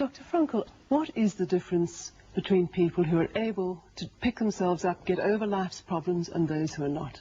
Dr. Frankl, what is the difference between people who are able to pick themselves up, get over life's problems, and those who are not?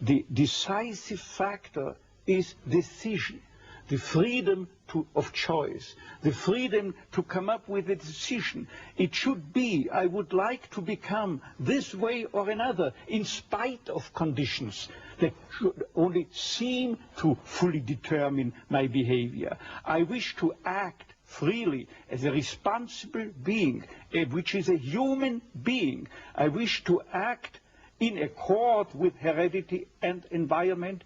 The decisive factor is decision, the freedom of choice, the freedom to come up with a decision. It should be, I would like to become this way or another, in spite of conditions that should only seem to fully determine my behavior. I wish to act freely as a responsible being, which is a human being. I wish to act in accord with heredity and environment,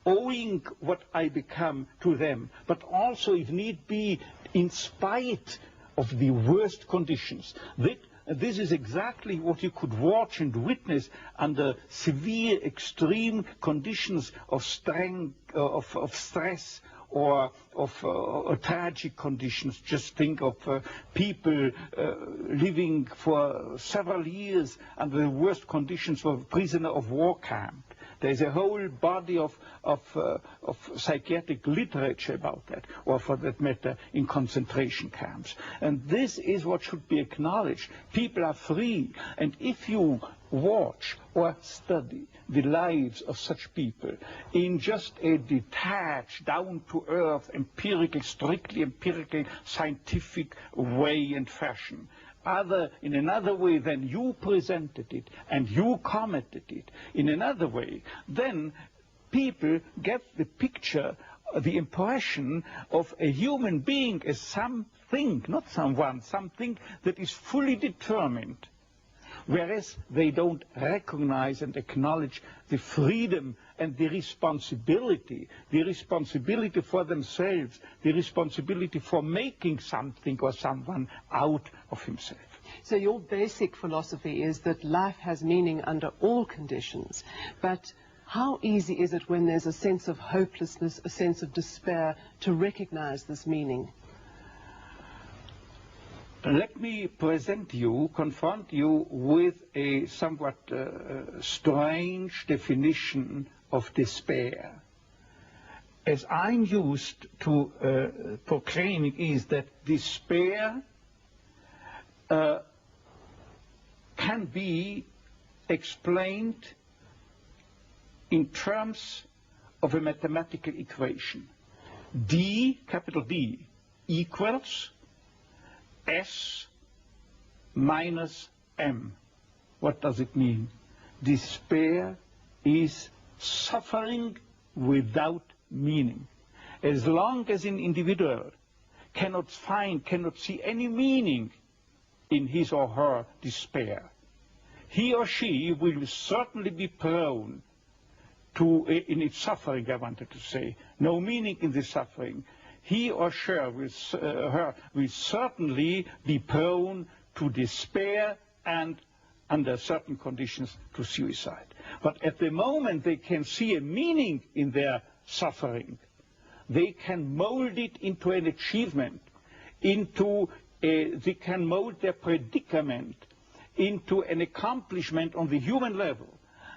owing what I become to them, but also, if need be, in spite of the worst conditions. This is exactly what you could watch and witness under severe, extreme conditions of stress or of tragic conditions. Just think of people living for several years under the worst conditions of a prisoner of war camp. There's a whole body of psychiatric literature about that, or for that matter, in concentration camps. And this is what should be acknowledged. People are free, and if you watch or study the lives of such people in just a detached, down-to-earth, empirical, strictly empirical, scientific way and fashion, in another way than you presented it and you commented it, in another way, then people get the picture, the impression of a human being as something, not someone, something that is fully determined. Whereas they don't recognize and acknowledge the freedom and the responsibility for themselves, the responsibility for making something or someone out of himself. So your basic philosophy is that life has meaning under all conditions, but how easy is it when there's a sense of hopelessness, a sense of despair, to recognize this meaning? Let me confront you with a somewhat strange definition of despair. As I'm used to proclaiming is that despair can be explained in terms of a mathematical equation. D, capital D, equals S minus M. What does it mean? Despair is suffering without meaning. As long as an individual cannot see any meaning in his or her despair, he or she will certainly be prone to, in its suffering, I wanted to say, no meaning in the suffering, he or she will certainly be prone to despair and, under certain conditions, to suicide. But at the moment they can see a meaning in their suffering, they can mold it into an achievement, they can mold their predicament into an accomplishment on the human level.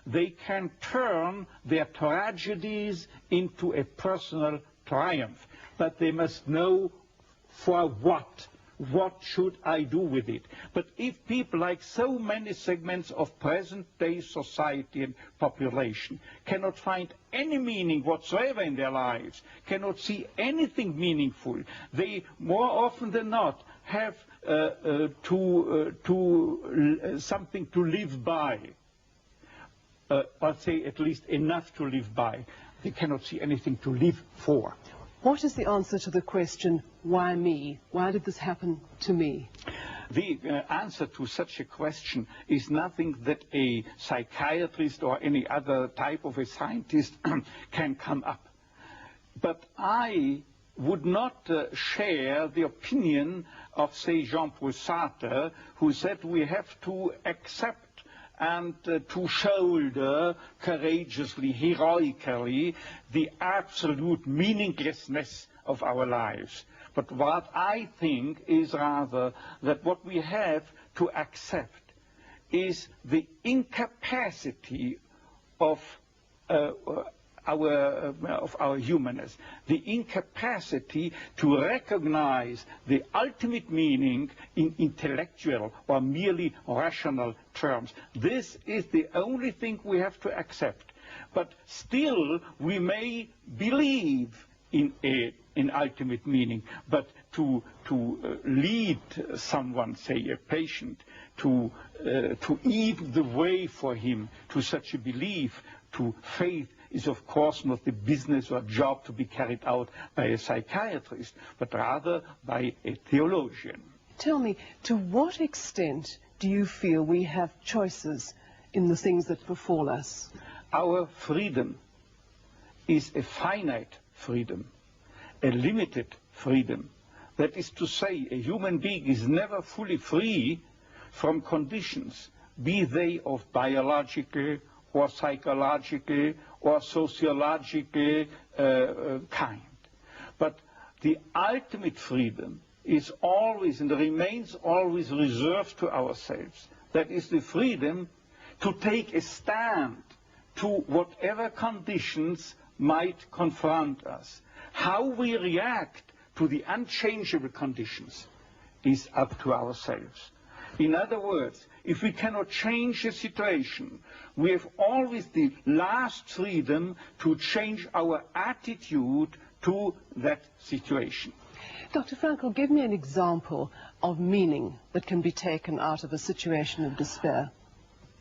They can turn their tragedies into a personal triumph. But they must know for what. What should I do with it? But if people, like so many segments of present-day society and population, cannot find any meaning whatsoever in their lives, cannot see anything meaningful, they more often than not have something to live by, or say at least enough to live by. They cannot see anything to live for. What is the answer to the question, why me? Why did this happen to me? The answer to such a question is nothing that a psychiatrist or any other type of a scientist can come up. But I would not share the opinion of, say, Jean-Paul Sartre, who said we have to accept and to shoulder courageously, heroically, the absolute meaninglessness of our lives. But what I think is rather that what we have to accept is the incapacity of our humanness, the incapacity to recognize the ultimate meaning in intellectual or merely rational terms. This is the only thing we have to accept. But still, we may believe in an ultimate meaning, but to lead someone, say a patient, to eat the way for him to such a belief, to faith, is of course not the business or job to be carried out by a psychiatrist, but rather by a theologian. Tell me, to what extent do you feel we have choices in the things that befall us? Our freedom is a finite freedom, a limited freedom. That is to say, a human being is never fully free from conditions, be they of biological or psychological or sociological kind. But the ultimate freedom is always and remains always reserved to ourselves. That is the freedom to take a stand to whatever conditions might confront us. How we react to the unchangeable conditions is up to ourselves. In other words, if we cannot change the situation, we have always the last freedom to change our attitude to that situation. Dr. Frankl, give me an example of meaning that can be taken out of a situation of despair.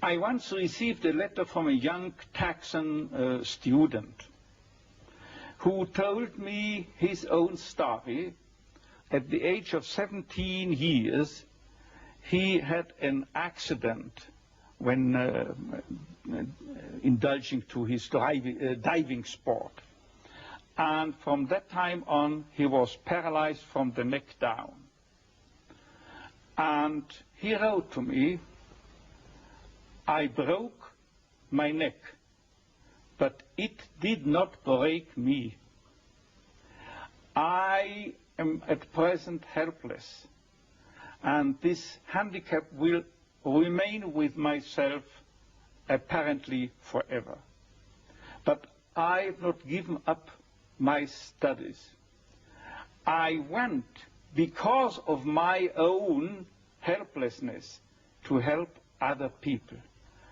I once received a letter from a young Texan student who told me his own story. At the age of 17 years, he had an accident when indulging to his diving sport. And from that time on, he was paralyzed from the neck down. And he wrote to me, "I broke my neck, but it did not break me. I am at present helpless, and this handicap will remain with myself apparently forever. But I have not given up my studies. I want, because of my own helplessness, to help other people.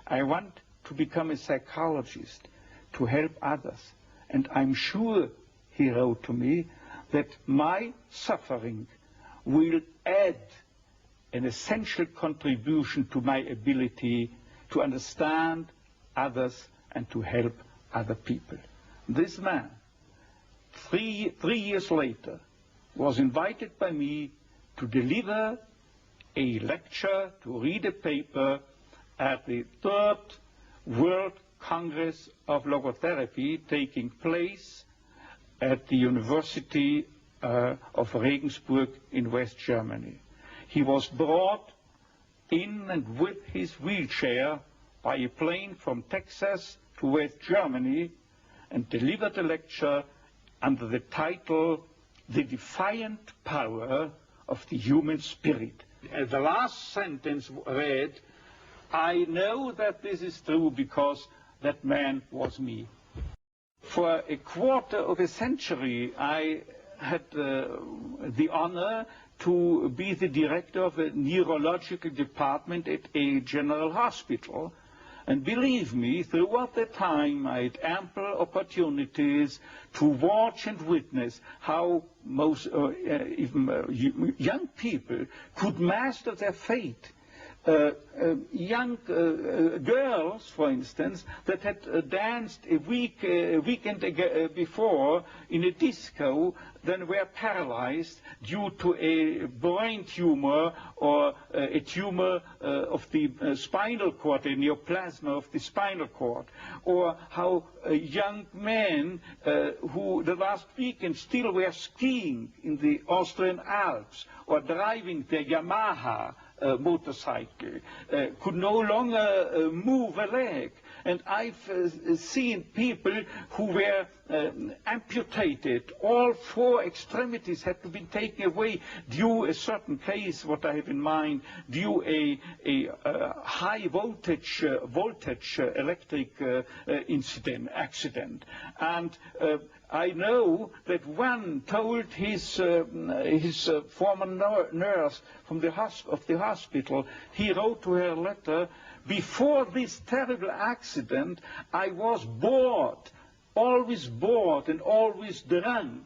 I want to become a psychologist, to help others. And I'm sure," he wrote to me, "that my suffering will add an essential contribution to my ability to understand others and to help other people." This man, three years later, was invited by me to deliver a lecture, to read a paper at the 3rd World Congress of Logotherapy taking place at the University of Regensburg in West Germany. He was brought in and with his wheelchair by a plane from Texas to West Germany and delivered a lecture under the title, "The Defiant Power of the Human Spirit." The last sentence read, "I know that this is true because that man was me." For a quarter of a century, I had the honor to be the director of a neurological department at a general hospital. And believe me, throughout the time, I had ample opportunities to watch and witness how even young people could master their fate. Young girls, for instance, that had danced a weekend before in a disco, then were paralyzed due to a brain tumor or a tumor of the spinal cord, a neoplasm of the spinal cord. Or how young men who the last weekend still were skiing in the Austrian Alps or driving their Yamaha motorcycle, could no longer move a leg. And I've seen people who were amputated. All 4 extremities had to be taken away due a certain case, what I have in mind, due a high voltage electric accident. And I know that one told his former nurse from the hospital, he wrote to her a letter, before this terrible accident, I was bored and always drunk.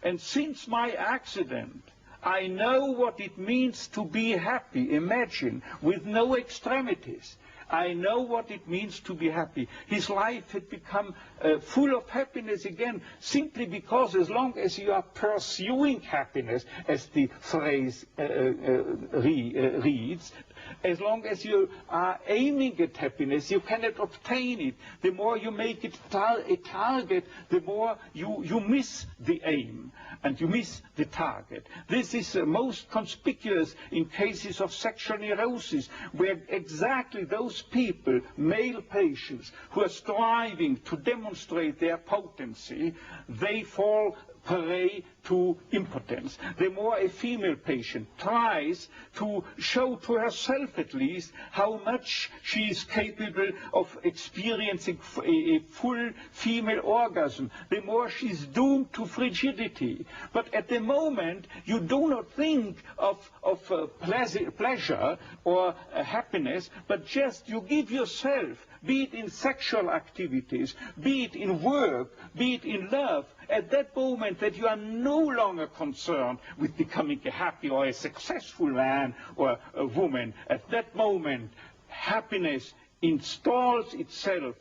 And since my accident, I know what it means to be happy, imagine, with no extremities. I know what it means to be happy. His life had become full of happiness again, simply because as long as you are pursuing happiness, as the phrase reads, as long as you are aiming at happiness, you cannot obtain it. The more you make it a target, the more you miss the aim and you miss the target. This is most conspicuous in cases of sexual neurosis, where exactly those people, male patients, who are striving to demonstrate their potency, they fall prey to impotence. The more a female patient tries to show to herself at least how much she is capable of experiencing a full female orgasm, the more she's doomed to frigidity. But at the moment, you do not think of pleasure or happiness, but just you give yourself, be it in sexual activities, be it in work, be it in love, at that moment that you are no longer concerned with becoming a happy or a successful man or a woman. At that moment, happiness installs itself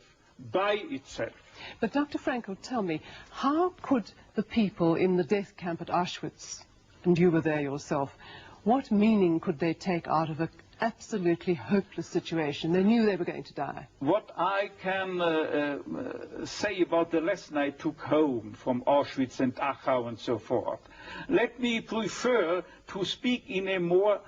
by itself. But Dr. Frankl, tell me, how could the people in the death camp at Auschwitz, and you were there yourself, what meaning could they take out of an absolutely hopeless situation? They knew they were going to die. What I can say about the lesson I took home from Auschwitz and Acabo and so forth, let me prefer to speak in a more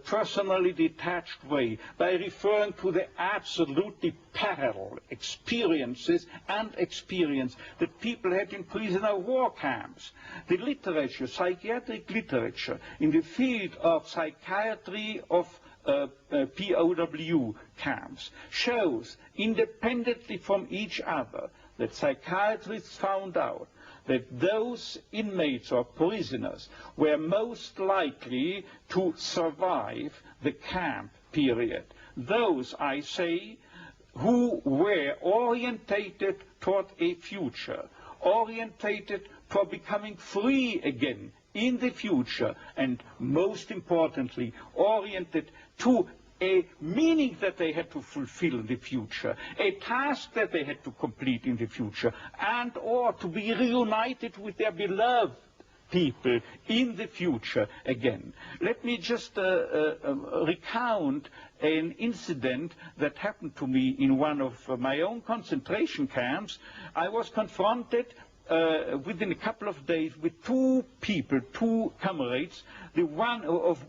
personally detached way by referring to the absolutely parallel experiences that people had in prisoner war camps. The literature, psychiatric literature in the field of psychiatry of POW camps shows, independently from each other, that psychiatrists found out that those inmates or prisoners were most likely to survive the camp period. Those, I say, who were orientated toward a future, orientated for becoming free again in the future, and most importantly, oriented to a meaning that they had to fulfill in the future, a task that they had to complete in the future, and or to be reunited with their beloved people in the future again. Let me just recount an incident that happened to me in one of my own concentration camps. I was confronted within a couple of days with two people, two comrades, the one of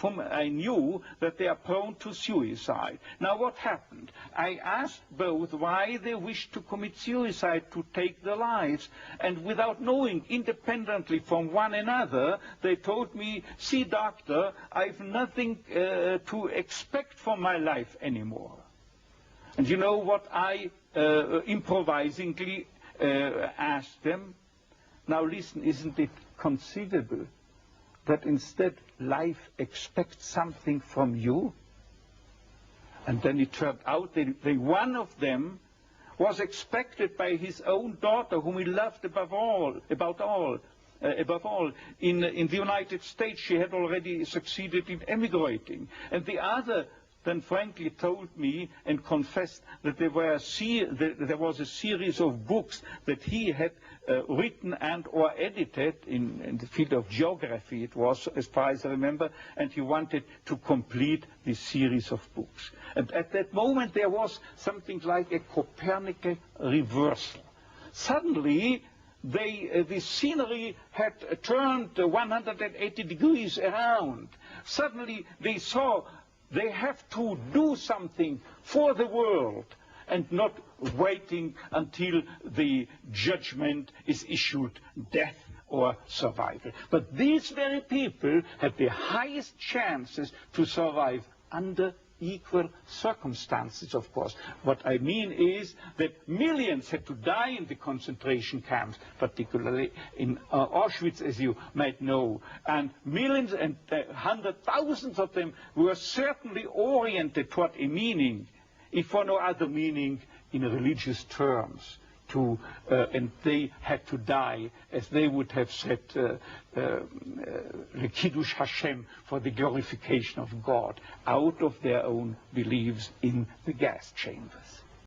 whom I knew that they are prone to suicide. Now what happened? I asked both why they wished to commit suicide, to take their lives, and without knowing, independently from one another, they told me, see doctor, I've nothing to expect from my life anymore. And you know what I improvisingly asked them? Now listen, isn't it conceivable that instead life expects something from you? And then it turned out that one of them was expected by his own daughter, whom he loved above all. In the United States, she had already succeeded in emigrating. And the other then frankly told me and confessed that there was a series of books that he had written and or edited in the field of geography, it was, as far as I remember, and he wanted to complete this series of books. And at that moment there was something like a Copernican reversal. Suddenly the scenery had turned 180 degrees around. Suddenly they saw they have to do something for the world. and not waiting until the judgment is issued, death or survival. But these very people had the highest chances to survive under equal circumstances, of course. What I mean is that millions had to die in the concentration camps, particularly in Auschwitz, as you might know, and millions and hundred thousands of them were certainly oriented toward a meaning, if for no other meaning, in religious terms. And they had to die, as they would have said, Kiddush Hashem, for the glorification of God, out of their own beliefs in the gas chambers.